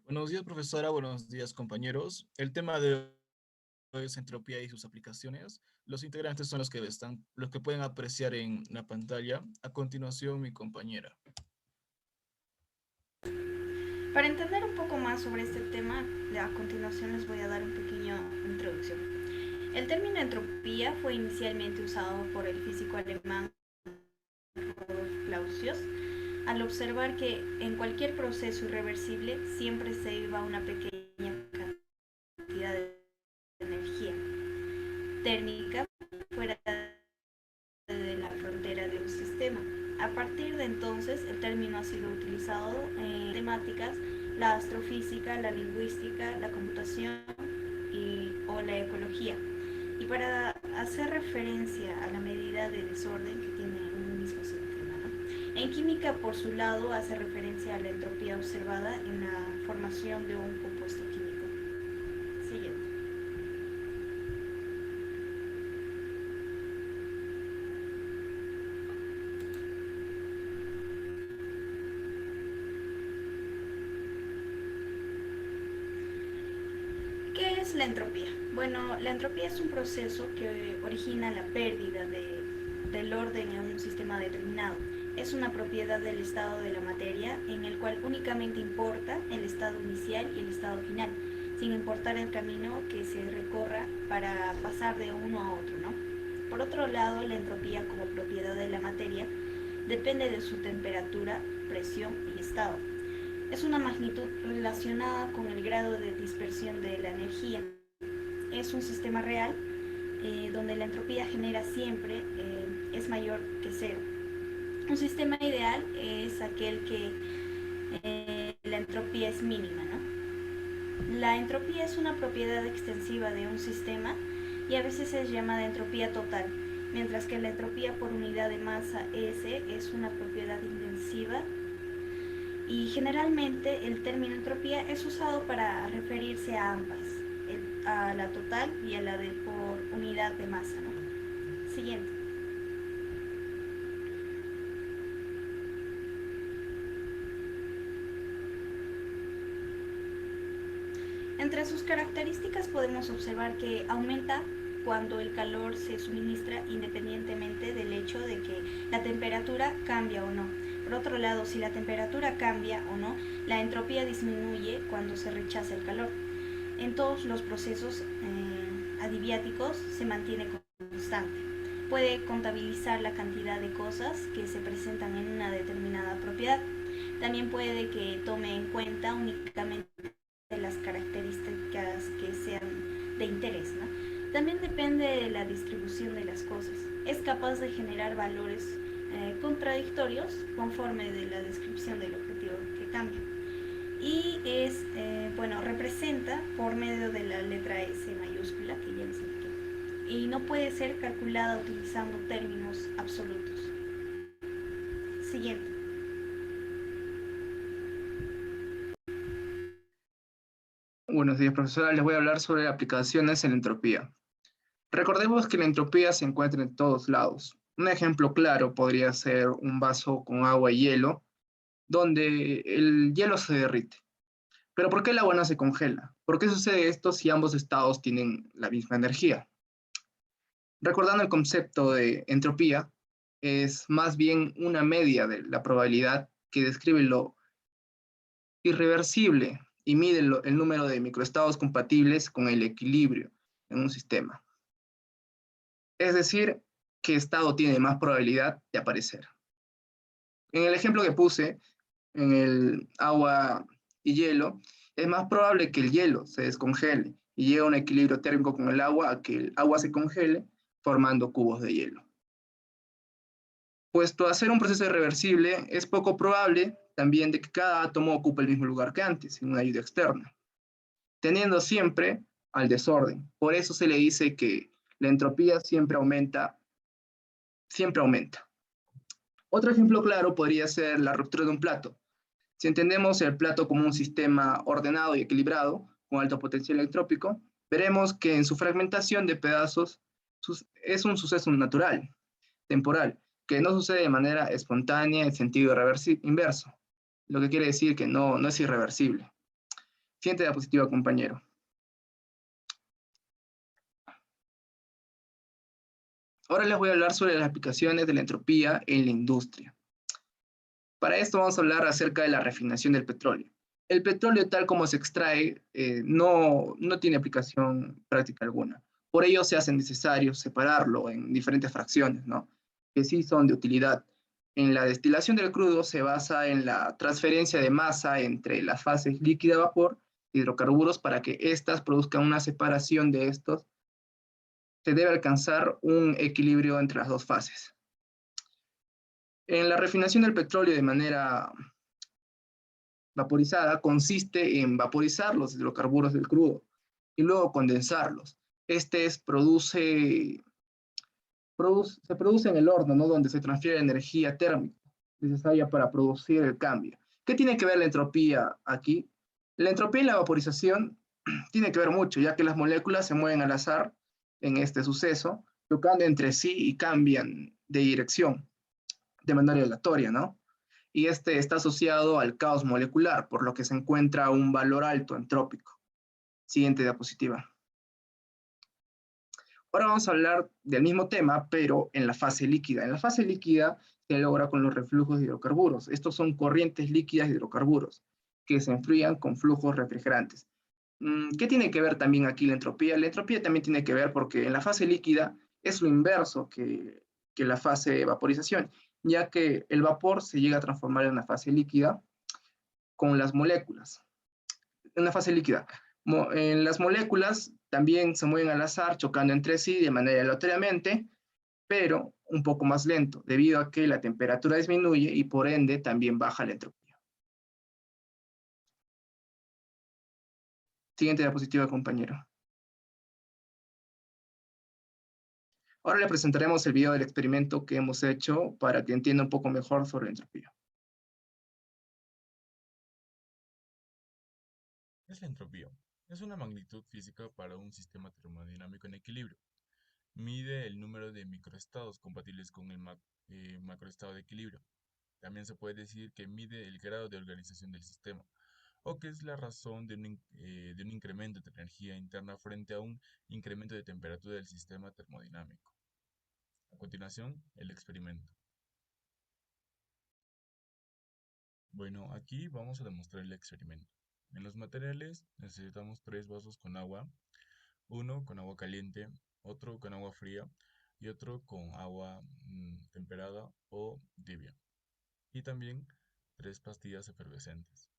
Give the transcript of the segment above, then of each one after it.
Buenos días, profesora. Buenos días, compañeros. El tema de hoy es entropía y sus aplicaciones. Los integrantes son los que pueden apreciar en la pantalla. A continuación, mi compañera. Para entender un poco más sobre este tema, a continuación les voy a dar una pequeña introducción. El término entropía fue inicialmente usado por el físico alemán Rudolf Clausius al observar que en cualquier proceso irreversible siempre se iba una pequeña cantidad de energía térmica fuera de la frontera de un sistema. A partir de entonces, el término ha sido utilizado en temáticas, la astrofísica, la lingüística, la computación o la ecología. Y para hacer referencia a la medida de desorden que tiene un mismo sistema, ¿no? En química, por su lado, hace referencia a la entropía observada en la formación de un compuesto químico. Siguiente. ¿Qué es la entropía? Bueno, la entropía es un proceso que origina la pérdida del orden en un sistema determinado. Es una propiedad del estado de la materia en el cual únicamente importa el estado inicial y el estado final, sin importar el camino que se recorra para pasar de uno a otro, ¿no? Por otro lado, la entropía como propiedad de la materia depende de su temperatura, presión y estado. Es una magnitud relacionada con el grado de dispersión de la energía. Es un sistema real donde la entropía genera siempre es mayor que cero. Un sistema ideal es aquel que la entropía es mínima, ¿no? La entropía es una propiedad extensiva de un sistema y a veces se llama de entropía total, mientras que la entropía por unidad de masa S es una propiedad intensiva y generalmente el término entropía es usado para referirse a ambas, a la total y a la de por unidad de masa, ¿no? Siguiente. Entre sus características podemos observar que aumenta cuando el calor se suministra independientemente del hecho de que la temperatura cambia o no. Por otro lado, si la temperatura cambia o no, la entropía disminuye cuando se rechaza el calor. En todos los procesos adiabáticos se mantiene constante. Puede contabilizar la cantidad de cosas que se presentan en una determinada propiedad. También puede que tome en cuenta únicamente las características que sean de interés, ¿no? También depende de la distribución de las cosas. Es capaz de generar valores contradictorios conforme de la descripción del objetivo que cambia. Y bueno, representa por medio de la letra S mayúscula, que ya les expliqué. Y no puede ser calculada utilizando términos absolutos. Siguiente. Buenos días, profesora. Les voy a hablar sobre aplicaciones en la entropía. Recordemos que la entropía se encuentra en todos lados. Un ejemplo claro podría ser un vaso con agua y hielo, donde el hielo se derrite. Pero ¿por qué el agua no se congela? ¿Por qué sucede esto si ambos estados tienen la misma energía? Recordando el concepto de entropía, es más bien una media de la probabilidad que describe lo irreversible y mide el número de microestados compatibles con el equilibrio en un sistema. Es decir, qué estado tiene más probabilidad de aparecer. En el ejemplo que puse, en el agua y hielo, es más probable que el hielo se descongele y llegue a un equilibrio térmico con el agua a que el agua se congele formando cubos de hielo. Puesto a ser un proceso irreversible, es poco probable también de que cada átomo ocupe el mismo lugar que antes, sin una ayuda externa, tendiendo siempre al desorden. Por eso se le dice que la entropía siempre aumenta, siempre aumenta. Otro ejemplo claro podría ser la ruptura de un plato. Si entendemos el plato como un sistema ordenado y equilibrado, con alto potencial entrópico, veremos que en su fragmentación de pedazos es un suceso natural, temporal, que no sucede de manera espontánea en sentido inverso, lo que quiere decir que no es irreversible. Siguiente diapositiva, compañero. Ahora les voy a hablar sobre las aplicaciones de la entropía en la industria. Para esto vamos a hablar acerca de la refinación del petróleo. El petróleo tal como se extrae no tiene aplicación práctica alguna. Por ello se hace necesario separarlo en diferentes fracciones, ¿no? Que sí son de utilidad. En la destilación del crudo se basa en la transferencia de masa entre las fases líquida-vapor y hidrocarburos para que éstas produzcan una separación de estos. Se debe alcanzar un equilibrio entre las dos fases. En la refinación del petróleo de manera vaporizada consiste en vaporizar los hidrocarburos del crudo y luego condensarlos. Este se produce en el horno, ¿no? Donde se transfiere energía térmica necesaria para producir el cambio. ¿Qué tiene que ver la entropía aquí? La entropía y la vaporización tiene que ver mucho, ya que las moléculas se mueven al azar en este suceso, chocando entre sí y cambian de dirección de manera aleatoria, ¿no? Y este está asociado al caos molecular, por lo que se encuentra un valor alto entrópico. Siguiente diapositiva. Ahora vamos a hablar del mismo tema, pero en la fase líquida. En la fase líquida se logra con los reflujos de hidrocarburos. Estos son corrientes líquidas de hidrocarburos que se enfrían con flujos refrigerantes. ¿Qué tiene que ver también aquí la entropía? La entropía también tiene que ver porque en la fase líquida es lo inverso que la fase de vaporización, ya que el vapor se llega a transformar en una fase líquida con las moléculas. En una fase líquida. En las moléculas también se mueven al azar, chocando entre sí de manera aleatoriamente, pero un poco más lento, debido a que la temperatura disminuye y por ende también baja la entropía. Siguiente diapositiva, compañero. Ahora le presentaremos el video del experimento que hemos hecho para que entienda un poco mejor sobre la entropía. ¿Qué es la entropía? Es una magnitud física para un sistema termodinámico en equilibrio. Mide el número de microestados compatibles con el macroestado de equilibrio. También se puede decir que mide el grado de organización del sistema, o que es la razón de un incremento de energía interna frente a un incremento de temperatura del sistema termodinámico. A continuación, el experimento. Bueno, aquí vamos a demostrar el experimento. En los materiales necesitamos 3 vasos con agua, uno con agua caliente, otro con agua fría y otro con agua temperada o tibia. Y también 3 pastillas efervescentes.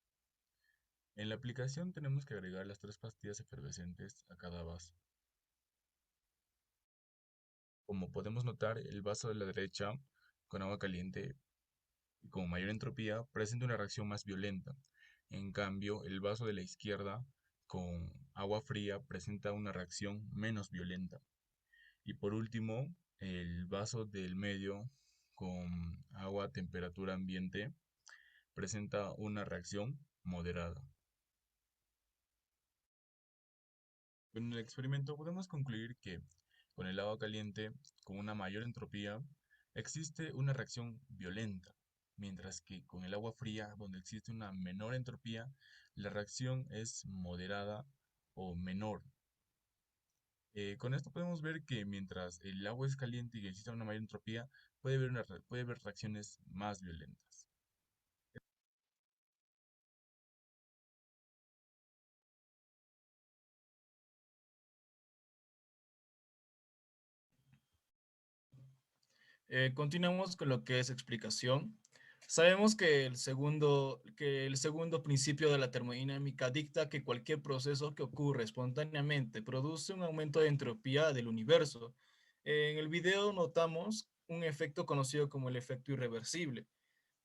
En la aplicación tenemos que agregar las 3 pastillas efervescentes a cada vaso. Como podemos notar, el vaso de la derecha con agua caliente y con mayor entropía presenta una reacción más violenta. En cambio, el vaso de la izquierda con agua fría presenta una reacción menos violenta. Y por último, el vaso del medio con agua a temperatura ambiente presenta una reacción moderada. Con el experimento podemos concluir que con el agua caliente, con una mayor entropía, existe una reacción violenta, mientras que con el agua fría, donde existe una menor entropía, la reacción es moderada o menor. Con esto podemos ver que mientras el agua es caliente y existe una mayor entropía, puede haber reacciones más violentas. Continuamos con lo que es explicación. Sabemos que el segundo principio de la termodinámica dicta que cualquier proceso que ocurre espontáneamente produce un aumento de entropía del universo. En el video notamos un efecto conocido como el efecto irreversible,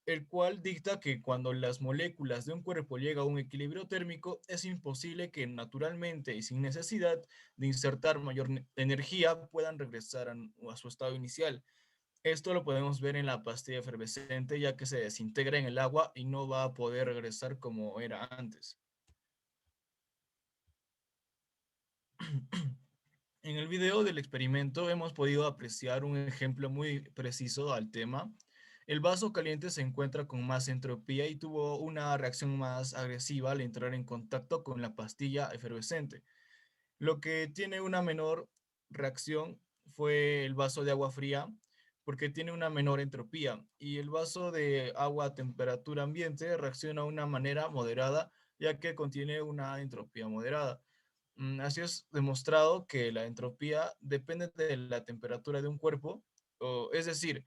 el cual dicta que cuando las moléculas de un cuerpo llegan a un equilibrio térmico, es imposible que naturalmente y sin necesidad de insertar mayor energía puedan regresar a su estado inicial. Esto lo podemos ver en la pastilla efervescente, ya que se desintegra en el agua y no va a poder regresar como era antes. En el video del experimento hemos podido apreciar un ejemplo muy preciso al tema, El vaso caliente se encuentra con más entropía y tuvo una reacción más agresiva al entrar en contacto con la pastilla efervescente. Lo que tiene una menor reacción fue el vaso de agua fría, porque tiene una menor entropía, y el vaso de agua a temperatura ambiente reacciona de una manera moderada, ya que contiene una entropía moderada. Así es demostrado que la entropía depende de la temperatura de un cuerpo, es decir,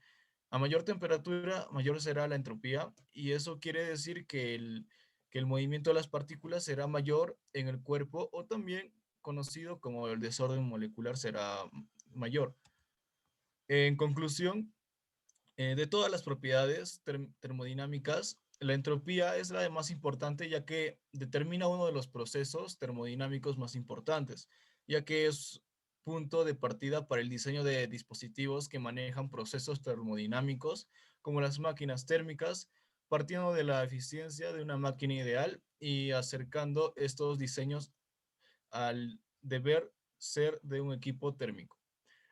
a mayor temperatura, mayor será la entropía, y eso quiere decir que el movimiento de las partículas será mayor en el cuerpo, o también conocido como el desorden molecular será mayor. En conclusión, de todas las propiedades termodinámicas, la entropía es la de más importante, ya que determina uno de los procesos termodinámicos más importantes, ya que es punto de partida para el diseño de dispositivos que manejan procesos termodinámicos, como las máquinas térmicas, partiendo de la eficiencia de una máquina ideal y acercando estos diseños al deber ser de un equipo térmico.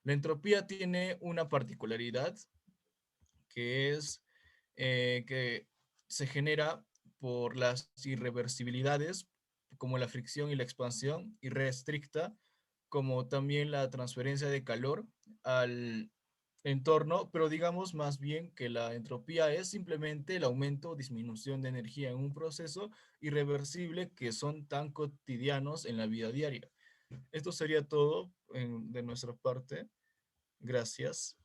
La entropía tiene una particularidad que es que se genera por las irreversibilidades, como la fricción y la expansión, y restricta, como también la transferencia de calor al entorno, pero digamos más bien que la entropía es simplemente el aumento o disminución de energía en un proceso irreversible que son tan cotidianos en la vida diaria. Esto sería todo de nuestra parte. Gracias.